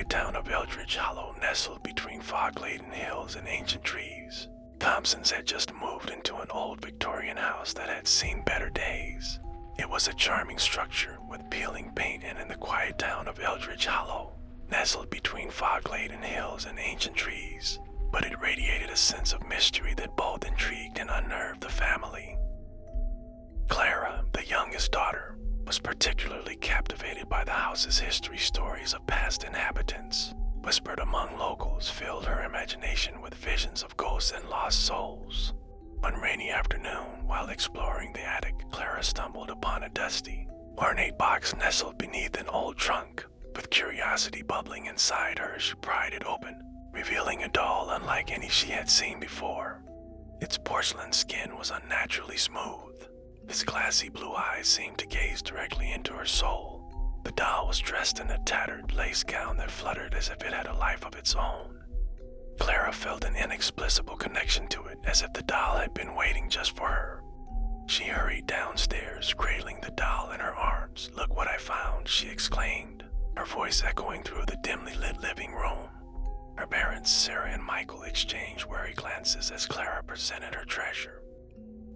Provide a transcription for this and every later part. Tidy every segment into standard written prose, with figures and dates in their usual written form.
quiet town of Eldridge Hollow nestled between fog-laden hills and ancient trees, Thompsons had just moved into an old Victorian house that had seen better days. It was a charming structure with peeling paint, and in the quiet town of Eldridge Hollow, nestled between fog-laden hills and ancient trees, but it radiated a sense of mystery that both intrigued and unnerved the family. Clara, the youngest daughter, was particularly captivated by the house's history. Stories of past inhabitants, whispered among locals, filled her imagination with visions of ghosts and lost souls. One rainy afternoon, while exploring the attic, Clara stumbled upon a dusty, ornate box nestled beneath an old trunk. With curiosity bubbling inside her, she pried it open, revealing a doll unlike any she had seen before. Its porcelain skin was unnaturally smooth. Its glassy blue eyes seemed to gaze directly into her soul. The doll was dressed in a tattered lace gown that fluttered as if it had a life of its own. Clara felt an inexplicable connection to it, as if the doll had been waiting just for her. She hurried downstairs, cradling the doll in her arms. "Look what I found," she exclaimed, her voice echoing through the dimly lit living room. Her parents, Sarah and Michael, exchanged wary glances as Clara presented her treasure.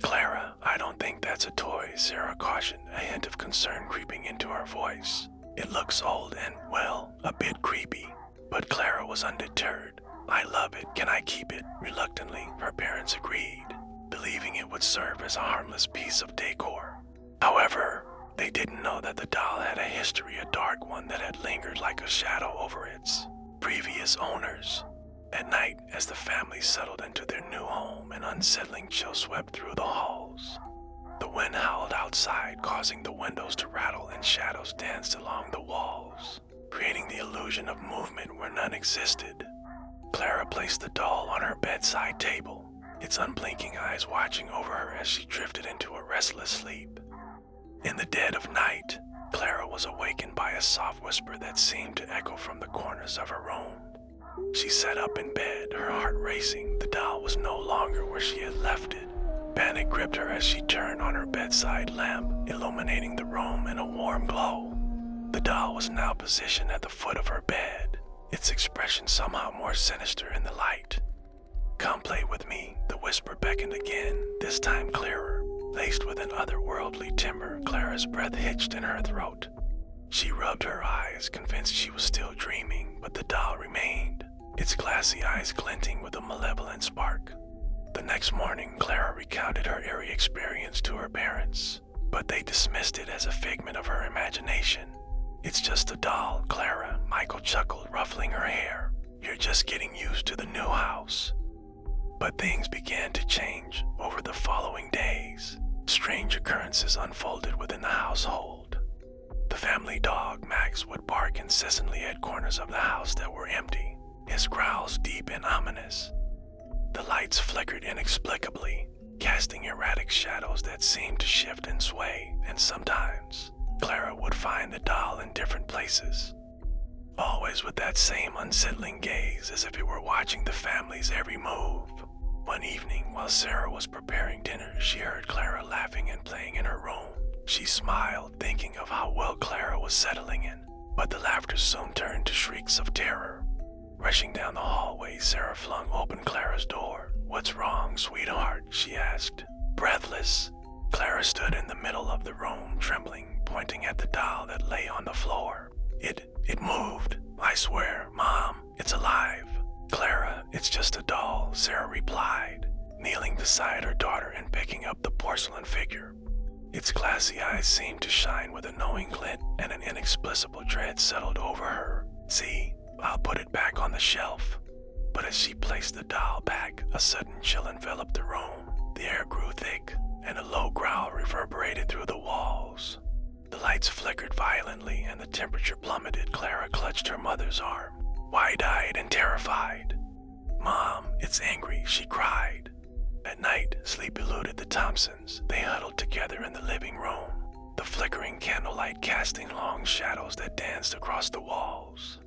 "Clara, I don't think that's a toy," Sarah cautioned, a hint of concern creeping into her voice. "It looks old and, well, a bit creepy." But Clara was undeterred. "I love it. Can I keep it?" Reluctantly, her parents agreed, believing it would serve as a harmless piece of decor. However, they didn't know that the doll had a history, a dark one that had lingered like a shadow over its previous owners. At night, as the family settled into their new home, an unsettling chill swept through the halls. The wind howled outside, causing the windows to rattle, and shadows danced along the walls, creating the illusion of movement where none existed. Clara placed the doll on her bedside table, its unblinking eyes watching over her as she drifted into a restless sleep. In the dead of night, Clara was awakened by a soft whisper that seemed to echo from the corners of her room. She sat up in bed, her heart racing. The doll was no longer where she had left it. Panic gripped her as she turned on her bedside lamp, illuminating the room in a warm glow. The doll was now positioned at the foot of her bed, its expression somehow more sinister in the light. "Come play with me," the whisper beckoned again, this time clearer. Laced with an otherworldly timbre, Clara's breath hitched in her throat. She rubbed her eyes, convinced she was still dreaming, but the doll remained, its glassy eyes glinting with a malevolent spark. The next morning, Clara recounted her eerie experience to her parents, but they dismissed it as a figment of her imagination. "It's just a doll, Clara," Michael chuckled, ruffling her hair. "You're just getting used to the new house." But things began to change over the following days. Strange occurrences unfolded within the household. The family dog, Max, would bark incessantly at corners of the house that were empty, his growls deep and ominous. The lights flickered inexplicably, casting erratic shadows that seemed to shift and sway, and sometimes Clara would find the doll in different places, always with that same unsettling gaze, as if it were watching the family's every move. One evening, while Sarah was preparing dinner, she heard Clara laughing and playing in her room. She smiled, thinking of how well Clara was settling in, but the laughter soon turned to shrieks of terror. Rushing down the hallway, Sarah flung open Clara's door. "What's wrong, sweetheart?" she asked. Breathless, Clara stood in the middle of the room, trembling, pointing at the doll that lay on the floor. It moved. "I swear, Mom, it's alive." "Clara, it's just a doll," Sarah replied, kneeling beside her daughter and picking up the porcelain figure. Its glassy eyes seemed to shine with a knowing glint, and an inexplicable dread settled over her. "See, I'll put it back on the shelf." But as she placed the doll back, a sudden chill enveloped the room. The air grew thick, and a low growl reverberated through the walls. The lights flickered violently, and the temperature plummeted. Clara clutched her mother's arm, wide-eyed and terrified. "Mom, it's angry," she cried. At night, sleep eluded the Thompsons. They huddled together in the living room, the flickering candlelight casting long shadows that danced across the walls.